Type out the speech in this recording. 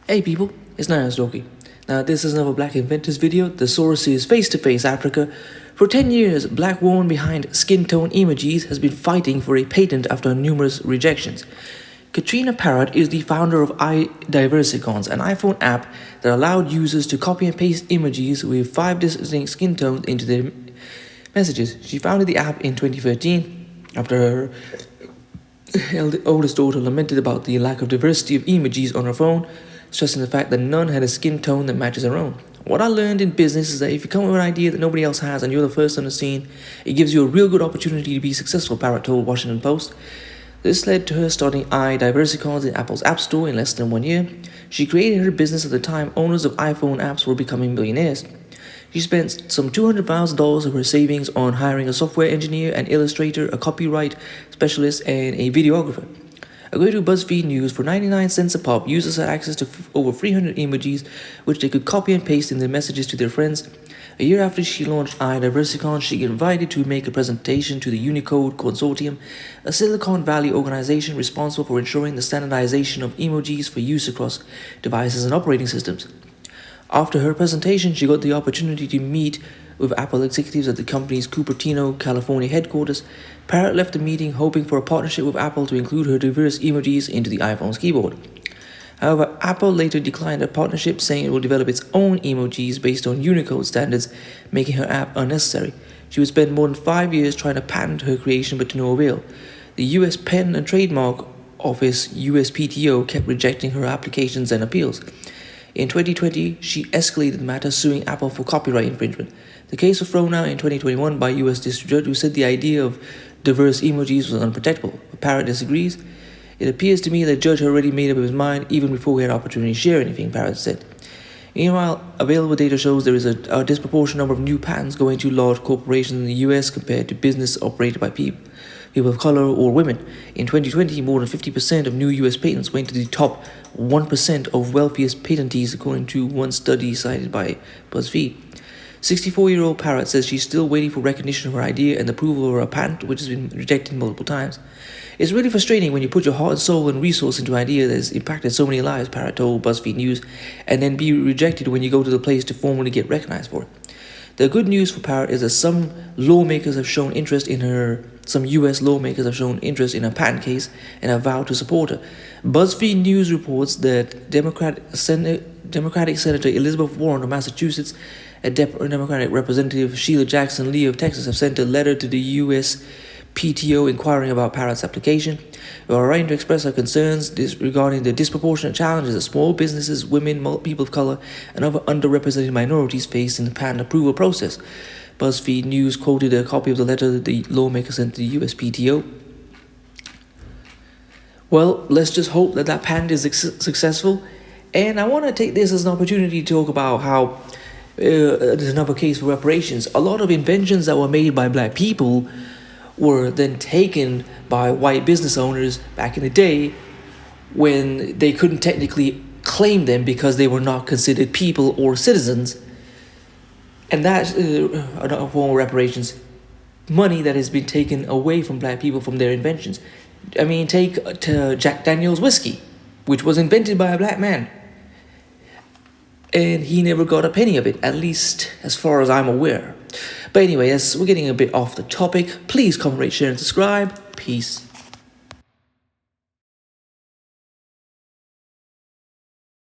Hey people, it's Doki. Now this is another Black Inventors video. The source is Face-to-Face Africa. For 10 years, black woman behind skin tone emojis has been fighting for a patent after numerous rejections. Katrina Parrot is the founder of iDiversicons, an iPhone app that allowed users to copy and paste emojis with 5 distinct skin tones into their messages. She founded the app in 2013 after her oldest daughter lamented about the lack of diversity of emojis on her phone, stressing the fact that none had a skin tone that matches her own. What I learned in business is that if you come up with an idea that nobody else has and you're the first on the scene, it gives you a real good opportunity to be successful, Parrot told Washington Post. This led to her starting iDiversicons in Apple's App Store in less than 1 year. She created her business at the time owners of iPhone apps were becoming millionaires. She spent some $200,000 of her savings on hiring a software engineer, an illustrator, a copyright specialist, and a videographer. According to BuzzFeed News, for 99 cents a pop, users had access to over 300 emojis, which they could copy and paste in their messages to their friends. A year after she launched iDiversicon, she got invited to make a presentation to the Unicode Consortium, a Silicon Valley organization responsible for ensuring the standardization of emojis for use across devices and operating systems. After her presentation, she got the opportunity to meet with Apple executives at the company's Cupertino, California headquarters. Parrot left the meeting hoping for a partnership with Apple to include her diverse emojis into the iPhone's keyboard. However, Apple later declined a partnership, saying it will develop its own emojis based on Unicode standards, making her app unnecessary. She would spend more than 5 years trying to patent her creation, but to no avail. The U.S. Patent and Trademark Office, USPTO, kept rejecting her applications and appeals. In 2020, she escalated the matter, suing Apple for copyright infringement. The case was thrown out in 2021 by a U.S. district judge who said the idea of diverse emojis was unprotectable. But Parrot disagrees. It appears to me that the judge had already made up his mind even before we had an opportunity to share anything, Parrot said. Meanwhile, available data shows there is a disproportionate number of new patents going to large corporations in the U.S. compared to business operated by people of color or women. In 2020, more than 50% of new U.S. patents went to the top 1% of wealthiest patentees, according to one study cited by BuzzFeed. 64-year-old Parrot says she's still waiting for recognition of her idea and approval of her patent, which has been rejected multiple times. It's really frustrating when you put your heart and soul and resource into an idea that has impacted so many lives, Parrot told BuzzFeed News, and then be rejected when you go to the place to formally get recognized for it. The good news for Parrot is that some U.S. lawmakers have shown interest in her patent case and have vowed to support her. BuzzFeed News reports that Democratic Senator Elizabeth Warren of Massachusetts and Democratic Representative Sheila Jackson Lee of Texas have sent a letter to the U.S. PTO inquiring about Parrot's application. We are writing to express our concerns regarding the disproportionate challenges that small businesses, women, people of color, and other underrepresented minorities face in the patent approval process. BuzzFeed News quoted a copy of the letter the lawmaker sent to the U.S. PTO. Well, let's just hope that patent is successful. And I want to take this as an opportunity to talk about how there's another case for reparations. A lot of inventions that were made by black people were then taken by white business owners back in the day when they couldn't technically claim them because they were not considered people or citizens. And that's another form of reparations. Money that has been taken away from black people from their inventions. I mean, take Jack Daniel's whiskey, which was invented by a black man. And he never got a penny of it, at least as far as I'm aware. But anyway, we're getting a bit off the topic. Please comment, rate, share, and subscribe. Peace.